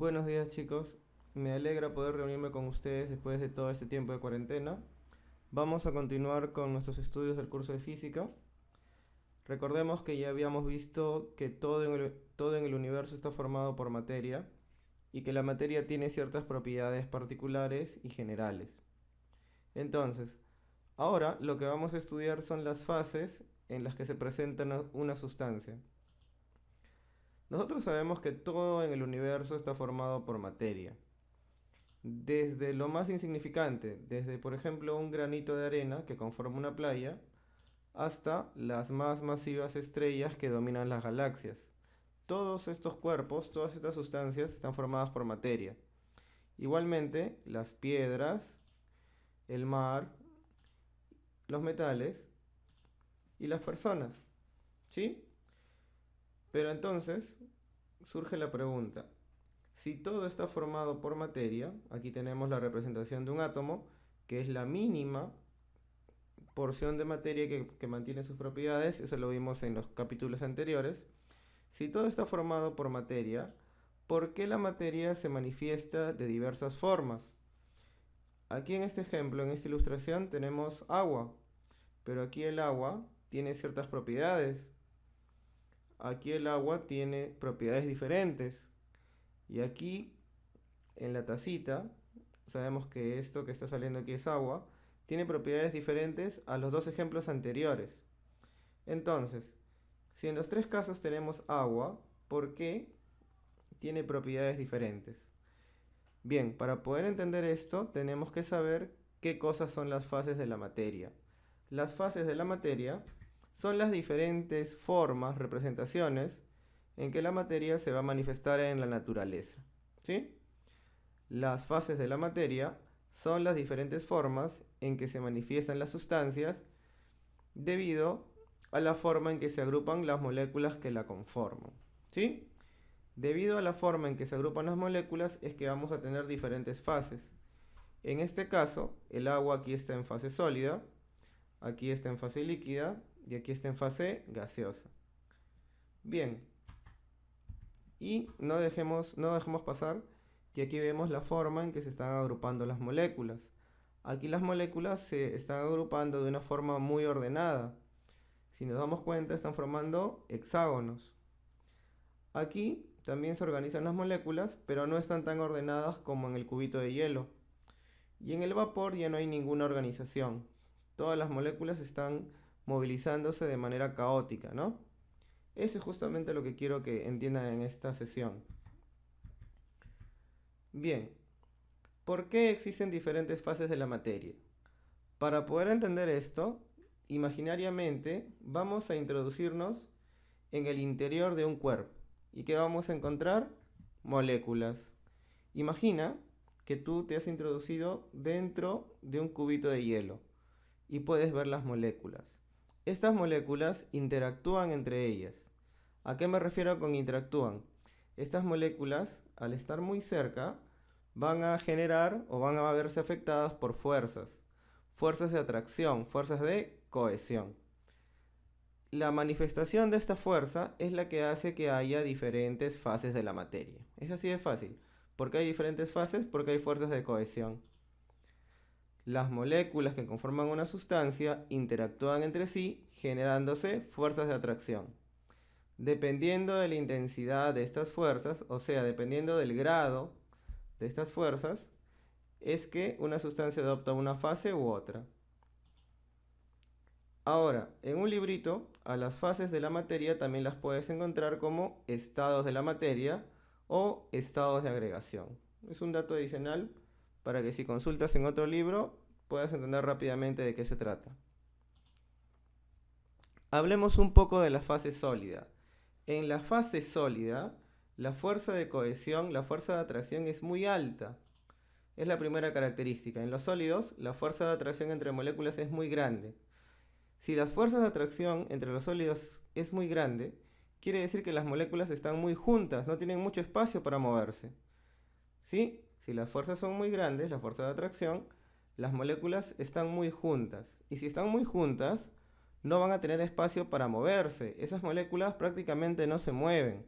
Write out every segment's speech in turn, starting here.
Buenos días, chicos, me alegra poder reunirme con ustedes después de todo este tiempo de cuarentena. Vamos a continuar con nuestros estudios del curso de física. Recordemos que ya habíamos visto que todo en el universo está formado por materia y que la materia tiene ciertas propiedades particulares y generales. Entonces, ahora lo que vamos a estudiar son las fases en las que se presenta una sustancia. Nosotros sabemos que todo en el universo está formado por materia. Desde lo más insignificante, desde por ejemplo un granito de arena que conforma una playa, hasta las más masivas estrellas que dominan las galaxias. Todos estos cuerpos, todas estas sustancias están formadas por materia. Igualmente, las piedras, el mar, los metales y las personas. ¿Sí? Pero entonces surge la pregunta, si todo está formado por materia, aquí tenemos la representación de un átomo, que es la mínima porción de materia que mantiene sus propiedades, eso lo vimos en los capítulos anteriores. Si todo está formado por materia, ¿por qué la materia se manifiesta de diversas formas? Aquí en este ejemplo, en esta ilustración, tenemos agua, pero aquí el agua tiene ciertas propiedades. Aquí el agua tiene propiedades diferentes. Y aquí en la tacita, sabemos que esto que está saliendo aquí es agua, tiene propiedades diferentes a los dos ejemplos anteriores. Entonces, si en los tres casos tenemos agua, ¿por qué tiene propiedades diferentes? Bien, para poder entender esto, tenemos que saber qué cosas son las fases de la materia. Las fases de la materia son las diferentes formas, representaciones, en que la materia se va a manifestar en la naturaleza. ¿Sí? Las fases de la materia son las diferentes formas en que se manifiestan las sustancias debido a la forma en que se agrupan las moléculas que la conforman. ¿Sí? Debido a la forma en que se agrupan las moléculas es que vamos a tener diferentes fases. En este caso, el agua aquí está en fase sólida, aquí está en fase líquida y aquí está en fase gaseosa. Bien, y no dejemos pasar que aquí vemos la forma en que se están agrupando las moléculas. Aquí las moléculas se están agrupando de una forma muy ordenada. Si nos damos cuenta, están formando hexágonos. Aquí también se organizan las moléculas, pero no están tan ordenadas como en el cubito de hielo. Y en el vapor ya no hay ninguna organización. Todas las moléculas están movilizándose de manera caótica, ¿no? Eso es justamente lo que quiero que entiendan en esta sesión. Bien, ¿por qué existen diferentes fases de la materia? Para poder entender esto, imaginariamente vamos a introducirnos en el interior de un cuerpo. ¿Y qué vamos a encontrar? Moléculas. Imagina que tú te has introducido dentro de un cubito de hielo y puedes ver las moléculas. Estas moléculas interactúan entre ellas. ¿A qué me refiero con interactúan? Estas moléculas, al estar muy cerca, van a generar o van a verse afectadas por fuerzas. Fuerzas de atracción, fuerzas de cohesión. La manifestación de esta fuerza es la que hace que haya diferentes fases de la materia. Es así de fácil. ¿Por qué hay diferentes fases? Porque hay fuerzas de cohesión. Las moléculas que conforman una sustancia interactúan entre sí generándose fuerzas de atracción. Dependiendo de la intensidad de estas fuerzas, o sea, dependiendo del grado de estas fuerzas, es que una sustancia adopta una fase u otra. Ahora, en un librito, a las fases de la materia también las puedes encontrar como estados de la materia o estados de agregación. Es un dato adicional para que si consultas en otro libro puedas entender rápidamente de qué se trata. Hablemos un poco de la fase sólida. En la fase sólida, la fuerza de cohesión, la fuerza de atracción es muy alta. Es la primera característica. En los sólidos, la fuerza de atracción entre moléculas es muy grande. Si las fuerzas de atracción entre los sólidos es muy grande, quiere decir que las moléculas están muy juntas, no tienen mucho espacio para moverse. ¿Sí? Si las fuerzas son muy grandes, la fuerza de atracción, las moléculas están muy juntas. Y si están muy juntas, no van a tener espacio para moverse. Esas moléculas prácticamente no se mueven.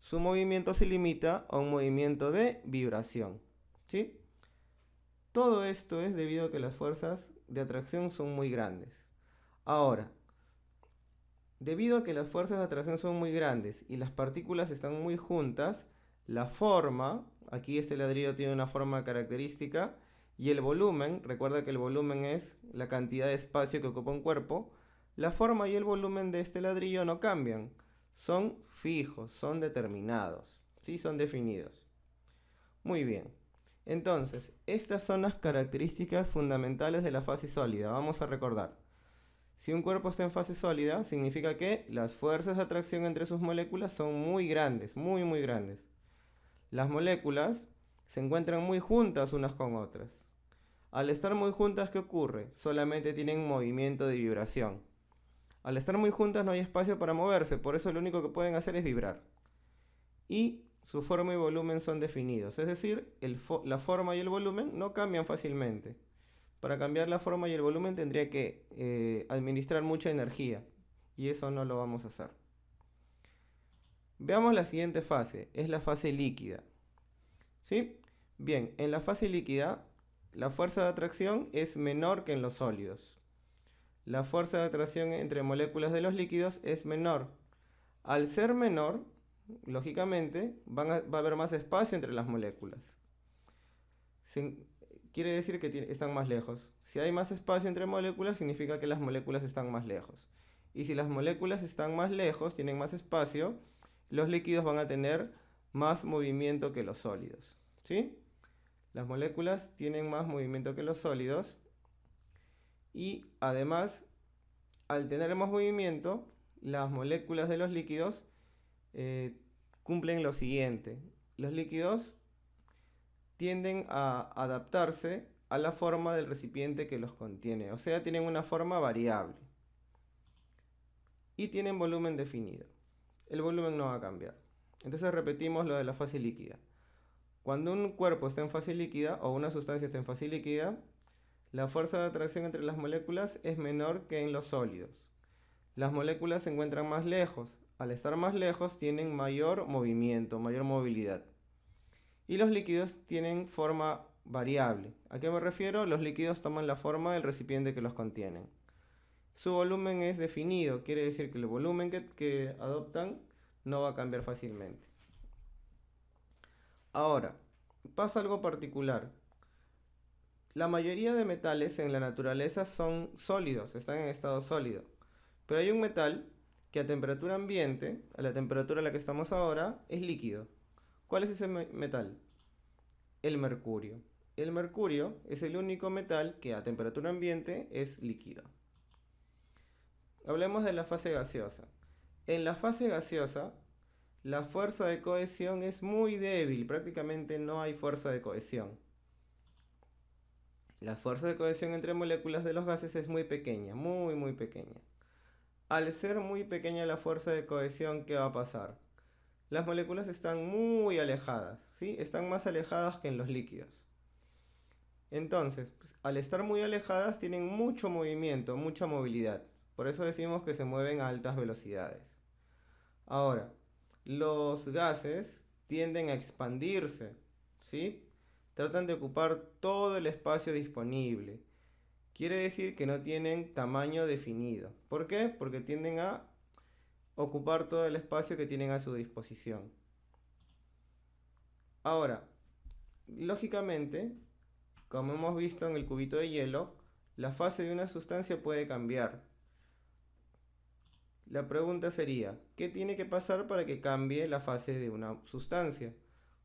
su movimiento se limita a un movimiento de vibración. ¿Sí? Todo esto es debido a que las fuerzas de atracción son muy grandes. Ahora, debido a que las fuerzas de atracción son muy grandes y las partículas están muy juntas, la forma, aquí este ladrillo tiene una forma característica, y el volumen, recuerda que el volumen es la cantidad de espacio que ocupa un cuerpo, la forma y el volumen de este ladrillo no cambian, son fijos, son determinados, ¿sí? Son definidos. Muy bien. Entonces, estas son las características fundamentales de la fase sólida. Vamos a recordar. Si un cuerpo está en fase sólida, significa que las fuerzas de atracción entre sus moléculas son muy grandes, muy muy grandes. Las moléculas se encuentran muy juntas unas con otras. Al estar muy juntas, ¿qué ocurre? Solamente tienen movimiento de vibración. Al estar muy juntas no hay espacio para moverse, por eso lo único que pueden hacer es vibrar. Y su forma y volumen son definidos, es decir, la forma y el volumen no cambian fácilmente. Para cambiar la forma y el volumen tendría que administrar mucha energía, y eso no lo vamos a hacer. Veamos la siguiente fase, es la fase líquida. ¿Sí? Bien, en la fase líquida, la fuerza de atracción es menor que en los sólidos. La fuerza de atracción entre moléculas de los líquidos es menor. Al ser menor, lógicamente, va a haber más espacio entre las moléculas. Quiere decir que están más lejos. Si hay más espacio entre moléculas, significa que las moléculas están más lejos. Y si las moléculas están más lejos, tienen más espacio, los líquidos van a tener más movimiento que los sólidos. ¿Sí? Las moléculas tienen más movimiento que los sólidos. Y además, al tener más movimiento, las moléculas de los líquidos cumplen lo siguiente. Los líquidos tienden a adaptarse a la forma del recipiente que los contiene. O sea, tienen una forma variable. Y tienen volumen definido. El volumen no va a cambiar. Entonces repetimos lo de la fase líquida. Cuando un cuerpo está en fase líquida o una sustancia está en fase líquida, la fuerza de atracción entre las moléculas es menor que en los sólidos. Las moléculas se encuentran más lejos. Al estar más lejos tienen mayor movimiento, mayor movilidad. Y los líquidos tienen forma variable. ¿A qué me refiero? Los líquidos toman la forma del recipiente que los contienen. Su volumen es definido, quiere decir que el volumen que adoptan no va a cambiar fácilmente. Ahora, pasa algo particular. La mayoría de metales en la naturaleza son sólidos, están en estado sólido. Pero hay un metal que a temperatura ambiente, a la temperatura a la que estamos ahora, es líquido. ¿Cuál es ese metal? El mercurio. El mercurio es el único metal que a temperatura ambiente es líquido. Hablemos de la fase gaseosa. En la fase gaseosa, la fuerza de cohesión es muy débil, prácticamente no hay fuerza de cohesión. La fuerza de cohesión entre moléculas de los gases es muy pequeña, muy muy pequeña. Al ser muy pequeña la fuerza de cohesión, ¿qué va a pasar? Las moléculas están muy alejadas, ¿sí? Están más alejadas que en los líquidos. Entonces, pues, al estar muy alejadas tienen mucho movimiento, mucha movilidad. Por eso decimos que se mueven a altas velocidades. Ahora, los gases tienden a expandirse, ¿sí? Tratan de ocupar todo el espacio disponible. Quiere decir que no tienen tamaño definido. ¿Por qué? Porque tienden a ocupar todo el espacio que tienen a su disposición. Ahora, lógicamente, como hemos visto en el cubito de hielo, la fase de una sustancia puede cambiar. La pregunta sería, ¿qué tiene que pasar para que cambie la fase de una sustancia?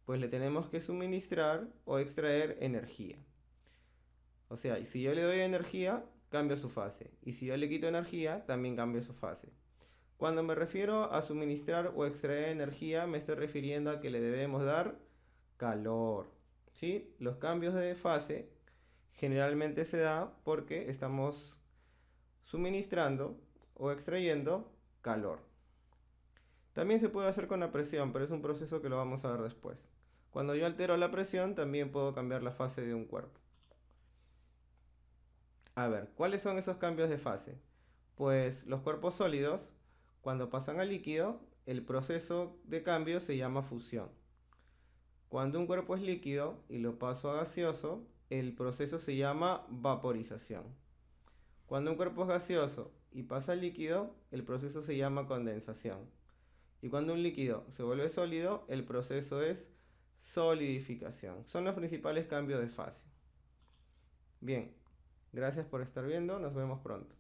Pues le tenemos que suministrar o extraer energía. O sea, si yo le doy energía, cambia su fase. Y si yo le quito energía, también cambia su fase. Cuando me refiero a suministrar o extraer energía, me estoy refiriendo a que le debemos dar calor. ¿Sí? Los cambios de fase generalmente se da porque estamos suministrando o extrayendo calor. También se puede hacer con la presión, pero es un proceso que lo vamos a ver después. Cuando yo altero la presión, también puedo cambiar la fase de un cuerpo. A ver, ¿cuáles son esos cambios de fase? Pues los cuerpos sólidos, cuando pasan a líquido, el proceso de cambio se llama fusión. Cuando un cuerpo es líquido y lo paso a gaseoso, el proceso se llama vaporización. Cuando un cuerpo es gaseoso y pasa a líquido, el proceso se llama condensación. Y cuando un líquido se vuelve sólido, el proceso es solidificación. Son los principales cambios de fase. Bien, gracias por estar viendo, nos vemos pronto.